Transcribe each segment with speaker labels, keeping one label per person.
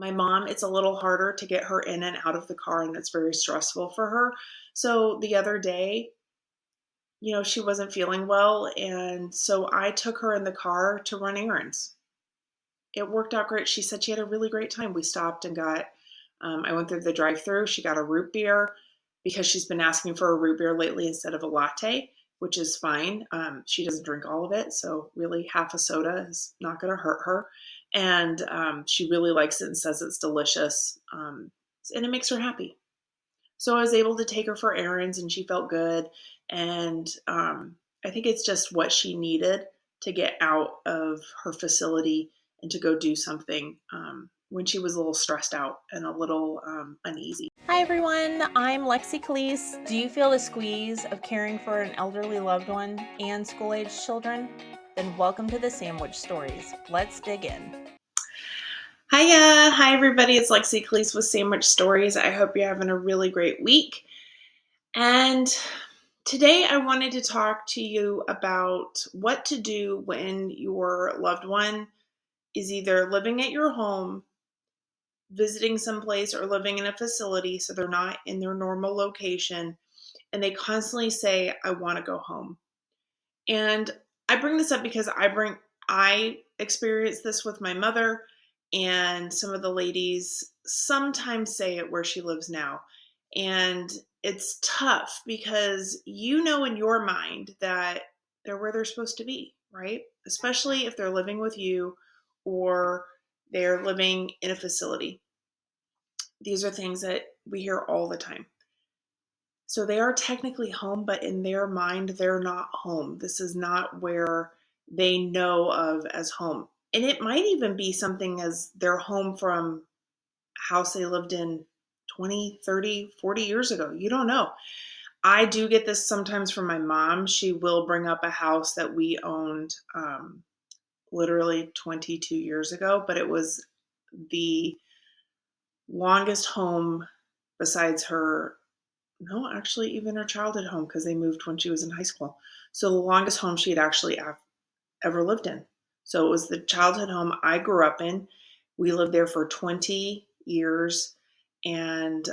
Speaker 1: My mom, it's a little harder to get her in and out of the car, and it's very stressful for her. So the other day, she wasn't feeling well, and so I took her in the car to run errands. It worked out great. She said she had a really great time. We stopped and I went through the drive-through. She got a root beer because she's been asking for a root beer lately instead of a latte, which is fine. She doesn't drink all of it, so really half a soda is not going to hurt her. And she really likes it and says it's delicious, and it makes her happy. So I was able to take her for errands, and she felt good. And I think it's just what she needed to get out of her facility and to go do something when she was a little stressed out and a little uneasy.
Speaker 2: Hi everyone, I'm Lexie Callies. Do you feel the squeeze of caring for an elderly loved one and school-aged children? Then welcome to the Sandwich Stories. Let's dig in.
Speaker 1: Hiya! Hi everybody, it's Lexie Callies with Sandwich Stories. I hope you're having a really great week. And today I wanted to talk to you about what to do when your loved one is either living at your home, visiting someplace, or living in a facility, so they're not in their normal location, and they constantly say, I want to go home. And I bring this up because I experienced this with my mother, and some of the ladies sometimes say it where she lives now. And it's tough because in your mind that they're where they're supposed to be, right? Especially if they're living with you or they're living in a facility. These are things that we hear all the time. So they are technically home, but in their mind, they're not home. This is not where they know of as home. And it might even be something as their home from a house they lived in 20, 30, 40 years ago. You don't know. I do get this sometimes from my mom. She will bring up a house that we owned literally 22 years ago, but it was the longest home besides her. No, actually, even her childhood home, because they moved when she was in high school. So the longest home she had actually ever lived in. So it was the childhood home I grew up in. We lived there for 20 years. And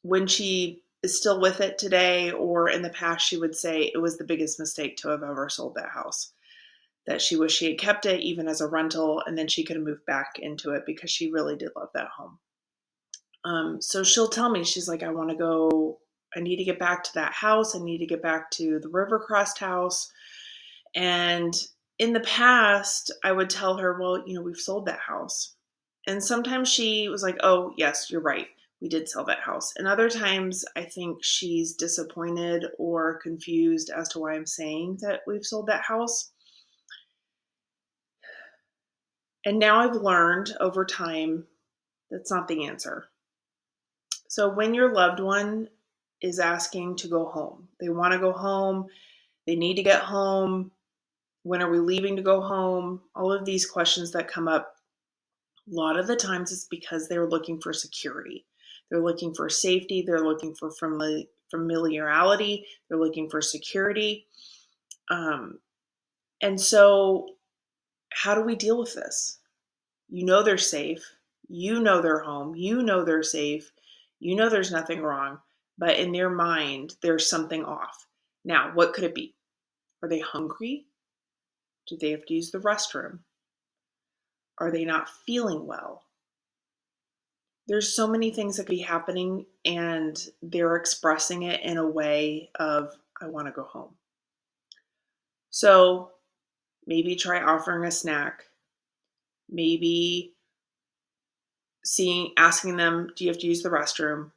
Speaker 1: when she is still with it today, or in the past, she would say it was the biggest mistake to have ever sold that house. That she wished she had kept it even as a rental, and then she could have moved back into it because she really did love that home. So she'll tell me, she's like, I need to get back to that house. I need to get back to the Rivercrest house. And in the past, I would tell her, well, we've sold that house. And sometimes she was like, oh, yes, you're right. We did sell that house. And other times I think she's disappointed or confused as to why I'm saying that we've sold that house. And now I've learned over time that's not the answer. So when your loved one is asking to go home, they want to go home, they need to get home, when are we leaving to go home? All of these questions that come up, a lot of the times it's because they're looking for security. They're looking for safety, they're looking for familiarity, they're looking for security. And so how do we deal with this? They're safe, they're home, they're safe, there's nothing wrong, but in their mind, there's something off. Now, what could it be? Are they hungry? Do they have to use the restroom? Are they not feeling well? There's so many things that could be happening, and they're expressing it in a way of, I want to go home. So maybe try offering a snack. Maybe asking them, do you have to use the restroom?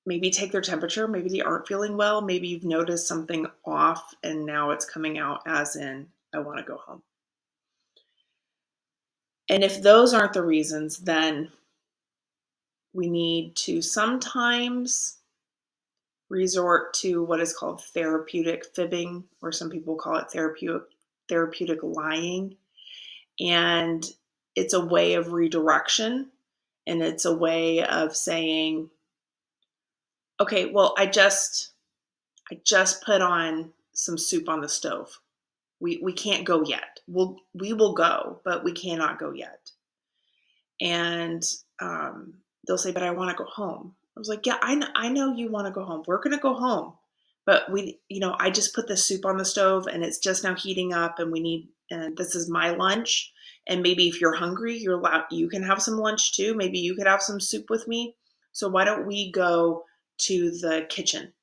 Speaker 1: Maybe take their temperature. Maybe they aren't feeling well. Maybe you've noticed something off and now it's coming out as in, I want to go home. And if those aren't the reasons, then we need to sometimes resort to what is called therapeutic fibbing, or some people call it therapeutic lying. And it's a way of redirection, and it's a way of saying, okay, well, I just put on some soup on the stove. We can't go yet. We will go, but we cannot go yet. And they'll say, but I want to go home. I was like, yeah, I know you want to go home. We're going to go home. But I just put the soup on the stove and it's just now heating up and this is my lunch. And maybe if you're hungry, you can have some lunch too. Maybe you could have some soup with me. So why don't we go to the kitchen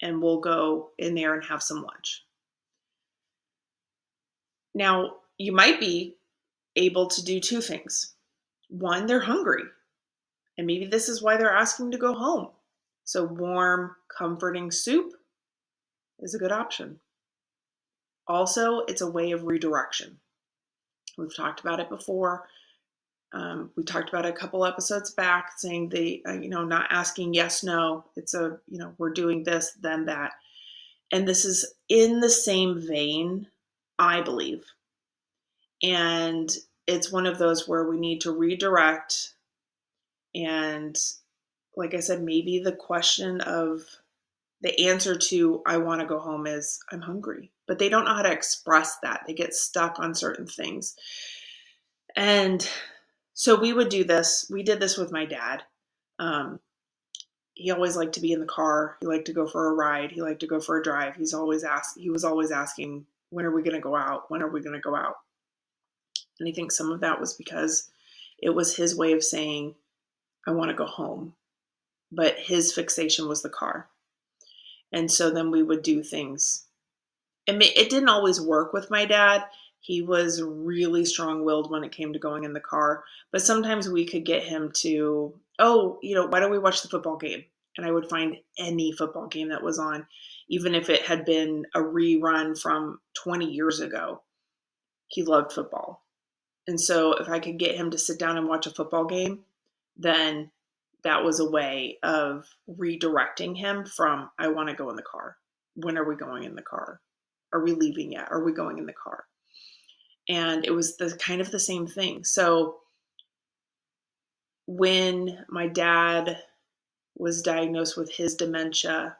Speaker 1: and we'll go in there and have some lunch. Now, you might be able to do two things. One, they're hungry. And maybe this is why they're asking to go home. So warm, comforting soup is a good option. Also, it's a way of redirection. We've talked about it before. We talked about it a couple episodes back, saying not asking yes, no. It's we're doing this, then that. And this is in the same vein, I believe. And it's one of those where we need to redirect. And like I said, maybe the answer to I want to go home is I'm hungry, but they don't know how to express that. They get stuck on certain things. And so we would do this. We did this with my dad. He always liked to be in the car. He liked to go for a ride. He liked to go for a drive. He was always asking, when are we going to go out? When are we going to go out? And I think some of that was because it was his way of saying, I want to go home. But his fixation was the car. And so then we would do things. It didn't always work with my dad. He was really strong-willed when it came to going in the car. But sometimes we could get him to, why don't we watch the football game? And I would find any football game that was on, even if it had been a rerun from 20 years ago. He loved football. And so if I could get him to sit down and watch a football game, then that was a way of redirecting him from, I want to go in the car. When are we going in the car? Are we leaving yet? Are we going in the car? And it was kind of the same thing. So when my dad was diagnosed with his dementia,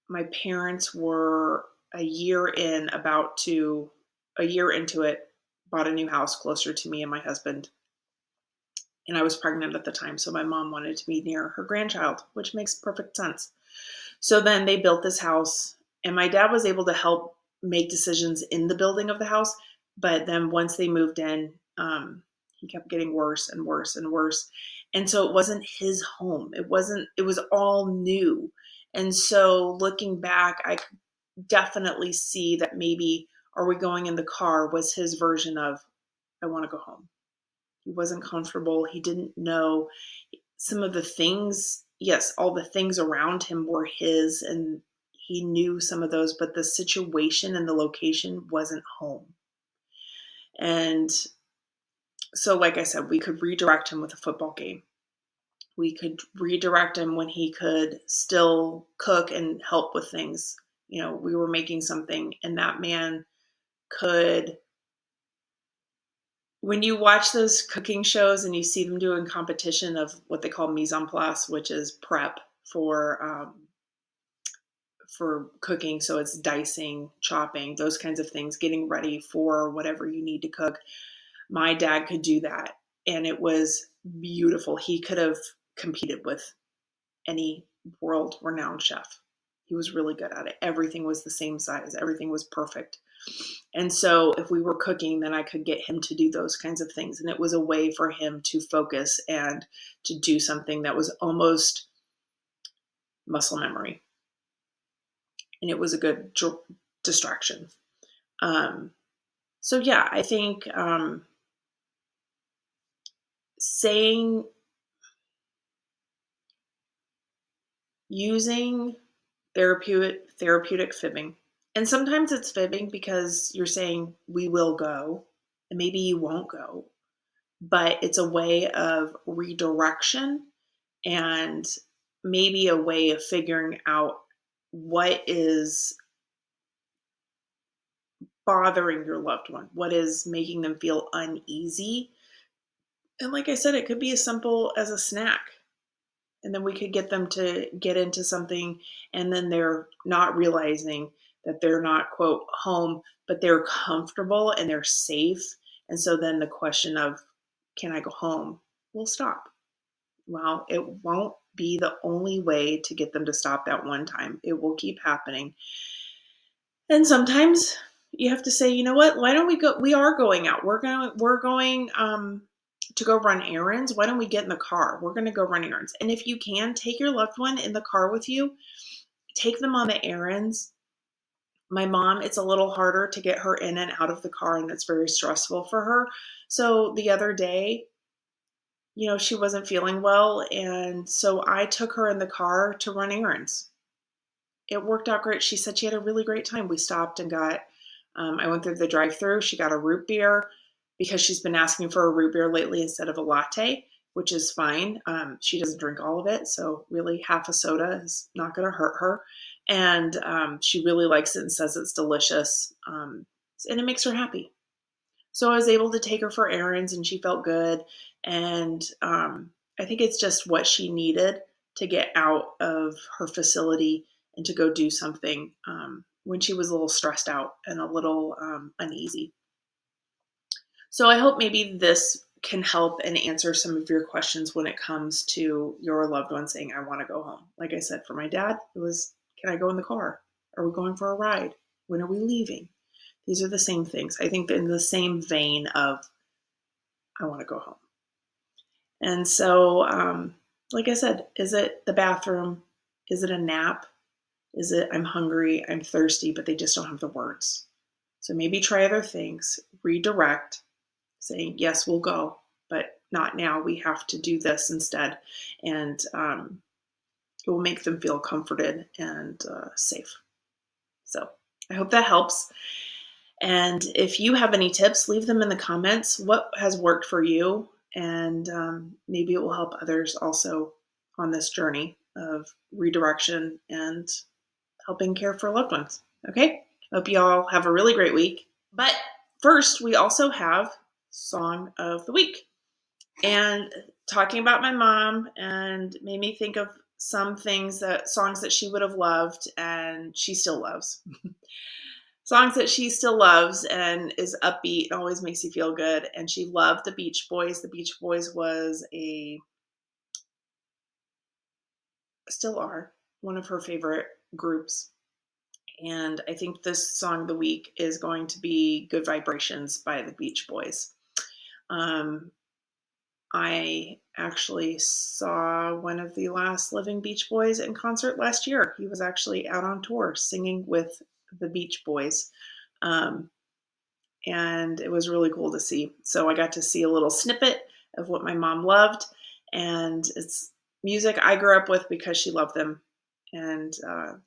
Speaker 1: my parents were a year into it, bought a new house closer to me and my husband. And I was pregnant at the time. So my mom wanted to be near her grandchild, which makes perfect sense. So then they built this house, and my dad was able to help make decisions in the building of the house. But then once they moved in, he kept getting worse and worse and worse. And so it wasn't his home. It was all new. And so looking back, I could definitely see that maybe are we going in the car was his version of, I want to go home. He wasn't comfortable. He didn't know some of the things. Yes, all the things around him were his, and he knew some of those, but the situation and the location wasn't home. And so, like I said, we could redirect him with a football game. We could redirect him when he could still cook and help with things. We were making something, and that man could. When you watch those cooking shows and you see them doing competition of what they call mise en place, which is prep for cooking, so it's dicing, chopping, those kinds of things, getting ready for whatever you need to cook. My dad could do that, and it was beautiful. He could have competed with any world-renowned chef. He was really good at it. Everything was the same size. Everything was perfect. And so if we were cooking, then I could get him to do those kinds of things. And it was a way for him to focus and to do something that was almost muscle memory. And it was a good distraction. So yeah, I think using therapeutic fibbing. And sometimes it's fibbing because you're saying we will go, and maybe you won't go, but it's a way of redirection and maybe a way of figuring out what is bothering your loved one, what is making them feel uneasy. And like I said, it could be as simple as a snack. And then we could get them to get into something, and then they're not realizing that they're not, quote, home, but they're comfortable and they're safe. And so then the question of, can I go home, will stop. Well, it won't be the only way to get them to stop that one time. It will keep happening. And sometimes you have to say, you know what, why don't we go? We are going out. We're going to go run errands. Why don't we get in the car? We're going to go run errands. And if you can, take your loved one in the car with you. Take them on the errands. My mom, it's a little harder to get her in and out of the car, and it's very stressful for her. So the other day, she wasn't feeling well, and so I took her in the car to run errands. It worked out great. She said she had a really great time. We stopped and I went through the drive-through. She got a root beer because she's been asking for a root beer lately instead of a latte, which is fine. She doesn't drink all of it, so really half a soda is not going to hurt her. And she really likes it and says it's delicious, and it makes her happy. So I was able to take her for errands, and she felt good. And I think it's just what she needed to get out of her facility and to go do something when she was a little stressed out and a little uneasy. So I hope maybe this can help and answer some of your questions when it comes to your loved one saying, I want to go home. Like I said, for my dad, it was, can I go in the car? Are we going for a ride? When are we leaving? These are the same things. I think in the same vein of, I want to go home. And so, like I said, is it the bathroom? Is it a nap? Is it, I'm hungry, I'm thirsty, but they just don't have the words? So maybe try other things, redirect, saying, yes, we'll go, but not now. We have to do this instead. And it will make them feel comforted and safe. So I hope that helps. And if you have any tips, leave them in the comments. What has worked for you? And maybe it will help others also on this journey of redirection and helping care for loved ones. Okay? Hope you all have a really great week. But first, we also have Song of the Week. And talking about my mom and made me think of some songs that she would have loved and she still loves. Songs that she still loves and is upbeat and always makes you feel good. And she loved the Beach Boys. The Beach Boys was still are, one of her favorite groups. And I think this song of the week is going to be Good Vibrations by the Beach Boys. I actually saw one of the last living Beach Boys in concert last year. He was actually out on tour singing with the Beach Boys. And it was really cool to see. So I got to see a little snippet of what my mom loved, and it's music I grew up with because she loved them, and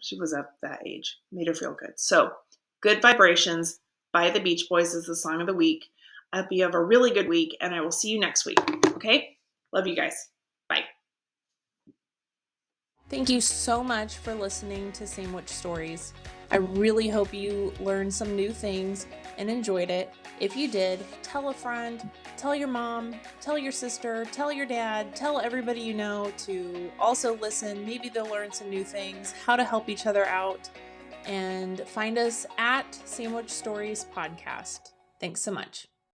Speaker 1: she was at that age. Made her feel good. So, Good Vibrations by the Beach Boys is the song of the week. I hope you have a really good week, and I will see you next week. Okay? Love you guys. Bye.
Speaker 2: Thank you so much for listening to Sandwich Stories. I really hope you learned some new things and enjoyed it. If you did, tell a friend, tell your mom, tell your sister, tell your dad, tell everybody you know to also listen. Maybe they'll learn some new things, how to help each other out, and find us at Sandwich Stories Podcast. Thanks so much.